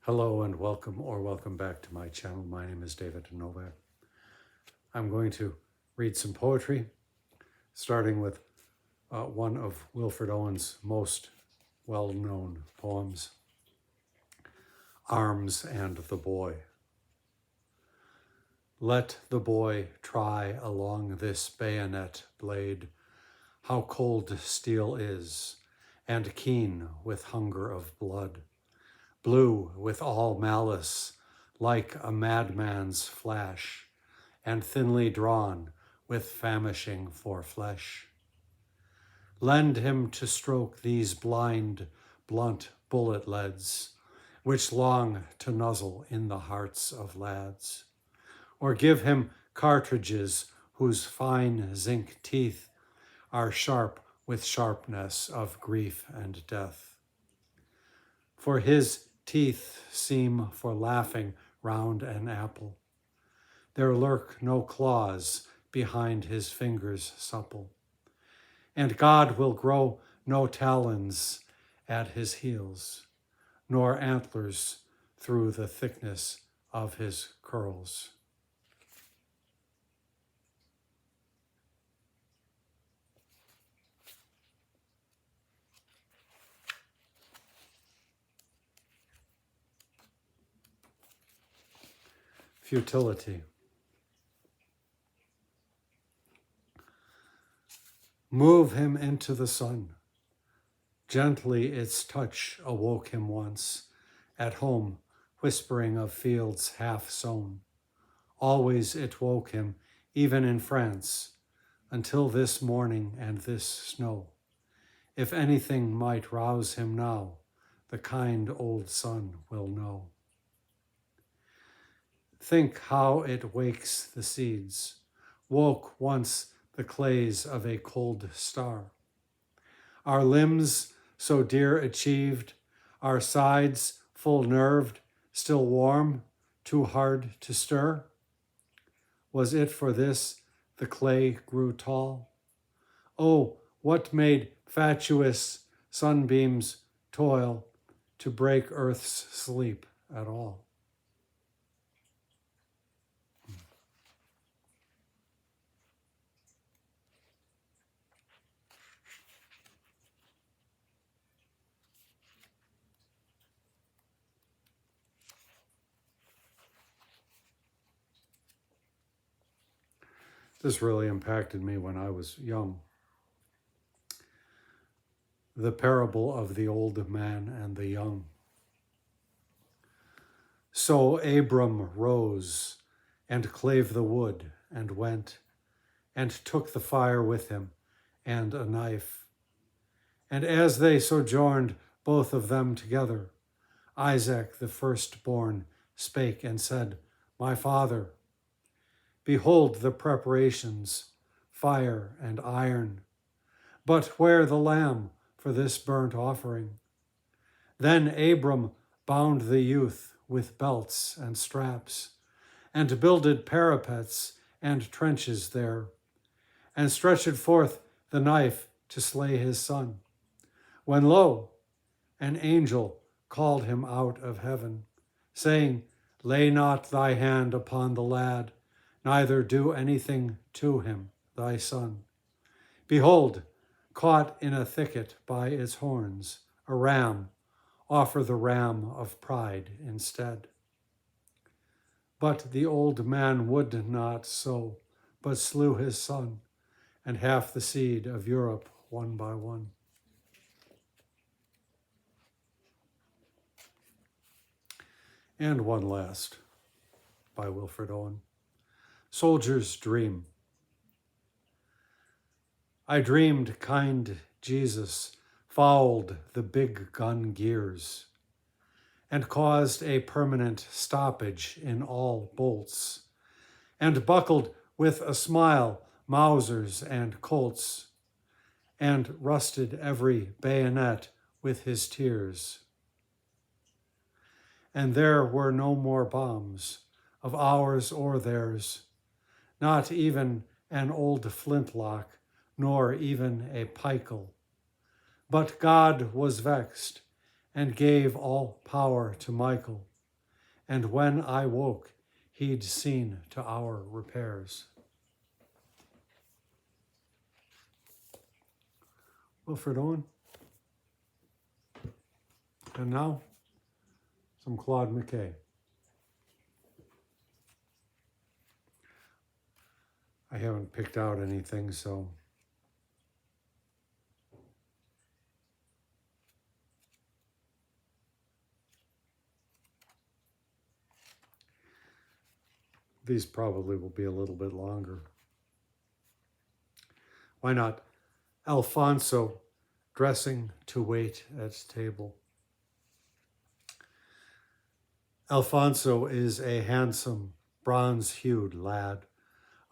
Hello and welcome back to my channel. My name is David Novak. I'm going to read some poetry, starting with one of Wilfred Owen's most well-known poems, Arms and the Boy. Let the boy try along this bayonet blade how cold steel is, and keen with hunger of blood, blue with all malice, like a madman's flash, and thinly drawn with famishing for flesh. Lend him to stroke these blind, blunt bullet leads, which long to nuzzle in the hearts of lads. Or give him cartridges whose fine zinc teeth are sharp with sharpness of grief and death. For his teeth seem for laughing round an apple. There lurk no claws behind his fingers supple, and God will grow no talons at his heels, nor antlers through the thickness of his curls. Futility. Move him into the sun. Gently its touch awoke him once, at home, whispering of fields half sown. Always it woke him, even in France, until this morning and this snow. If anything might rouse him now, the kind old sun will know. Think how it wakes the seeds, woke once the clays of a cold star. Our limbs so dear achieved, our sides full nerved, still warm, too hard to stir? Was it for this the clay grew tall? Oh, what made fatuous sunbeams toil to break earth's sleep at all? This really impacted me when I was young. The parable of the old man and the young. So Abram rose and clave the wood and went and took the fire with him and a knife. And as they sojourned both of them together, Isaac the firstborn spake and said, My father, behold the preparations, fire and iron, but where the lamb for this burnt offering? Then Abram bound the youth with belts and straps, and builded parapets and trenches there, and stretched forth the knife to slay his son. When lo, an angel called him out of heaven, saying, Lay not thy hand upon the lad, neither do anything to him, thy son. Behold, caught in a thicket by its horns, a ram, offer the ram of pride instead. But the old man would not so, but slew his son, and half the seed of Europe one by one. And one last, by Wilfred Owen. Soldier's Dream. I dreamed kind Jesus fouled the big gun gears and caused a permanent stoppage in all bolts, and buckled with a smile Mausers and Colts, and rusted every bayonet with his tears. And there were no more bombs of ours or theirs, not even an old flintlock, nor even a pike'll. But God was vexed, and gave all power to Michael, and when I woke, he'd seen to our repairs. Wilfred, Owen. And now, some Claude McKay. I haven't picked out anything, so these probably will be a little bit longer. Why not? Alfonso, dressing to wait at table. Alfonso is a handsome, bronze-hued lad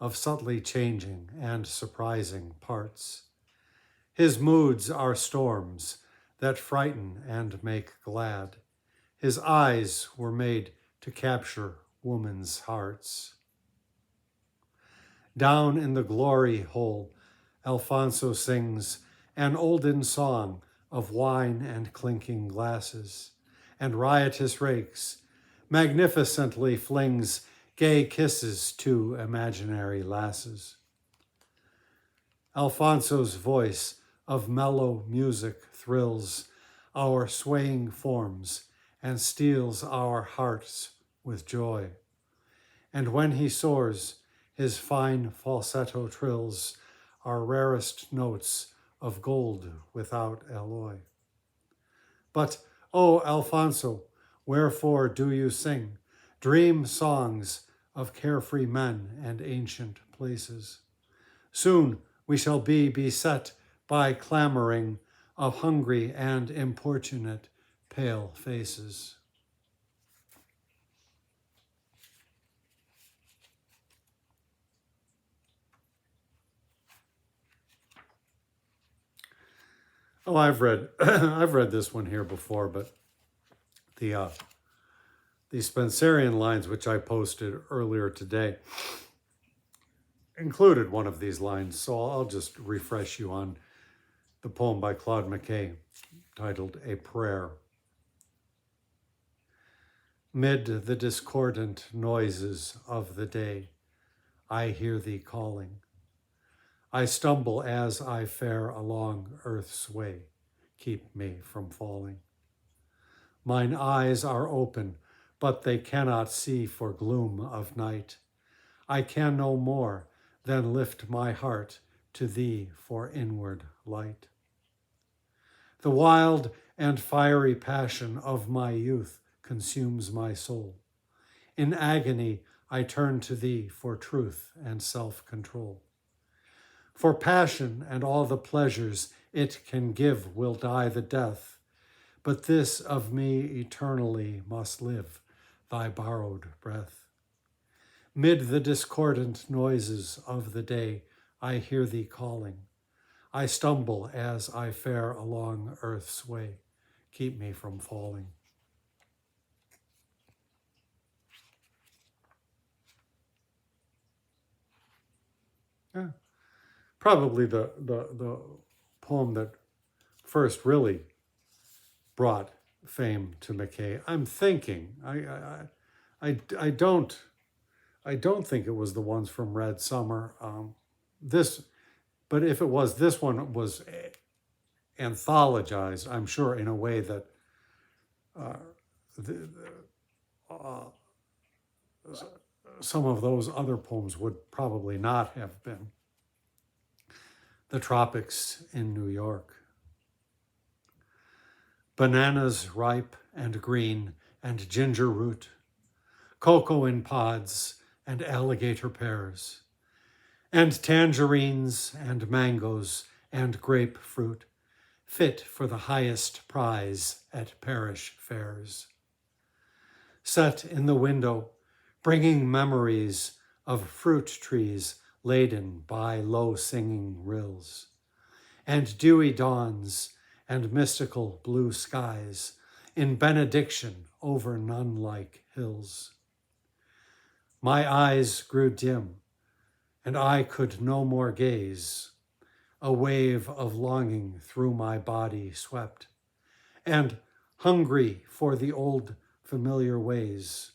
of subtly changing and surprising parts. His moods are storms that frighten and make glad. His eyes were made to capture women's hearts. Down in the glory hole, Alfonso sings an olden song of wine and clinking glasses, and riotous rakes, magnificently flings gay kisses to imaginary lasses. Alfonso's voice of mellow music thrills our swaying forms and steals our hearts with joy. And when he soars, his fine falsetto trills are rarest notes of gold without alloy. But, oh, Alfonso, wherefore do you sing dream songs of carefree men and ancient places? Soon we shall be beset by clamoring of hungry and importunate pale faces. Oh, I've read this one here before, but the Spenserian lines, which I posted earlier today, included one of these lines, so I'll just refresh you on the poem by Claude McKay, titled A Prayer. Mid the discordant noises of the day, I hear thee calling. I stumble as I fare along earth's way. Keep me from falling. Mine eyes are open, but they cannot see for gloom of night. I can no more than lift my heart to thee for inward light. The wild and fiery passion of my youth consumes my soul. In agony, I turn to thee for truth and self-control. For passion and all the pleasures it can give will die the death, but this of me eternally must live, thy borrowed breath. Mid the discordant noises of the day, I hear thee calling. I stumble as I fare along earth's way. Keep me from falling. Yeah. Probably the poem that first really brought fame to McKay. I'm thinking, I don't think it was the ones from Red Summer. But if it was, this one was anthologized, I'm sure, in a way that some of those other poems would probably not have been. The Tropics in New York. Bananas ripe and green and ginger root, cocoa in pods and alligator pears, and tangerines and mangoes and grapefruit, fit for the highest prize at parish fairs. Set in the window, bringing memories of fruit trees laden by low-singing rills, and dewy dawns and mystical blue skies in benediction over nun-like hills. My eyes grew dim, and I could no more gaze. A wave of longing through my body swept, and hungry for the old familiar ways,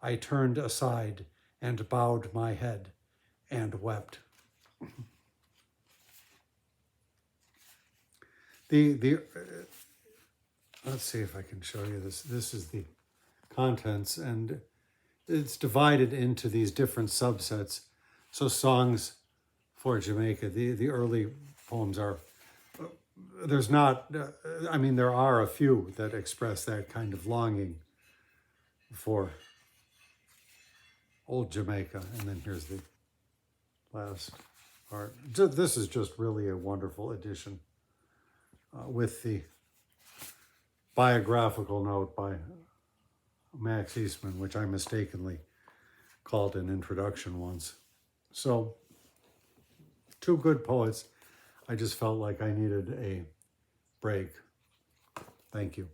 I turned aside and bowed my head and wept. Let's see if I can show you this. This is the contents, and it's divided into these different subsets. So songs for Jamaica, the early poems are, there's not, I mean, there are a few that express that kind of longing for old Jamaica. And then here's the last part. This is just really a wonderful edition with the biographical note by Max Eastman, which I mistakenly called an introduction once. So, two good poets. I just felt like I needed a break. Thank you.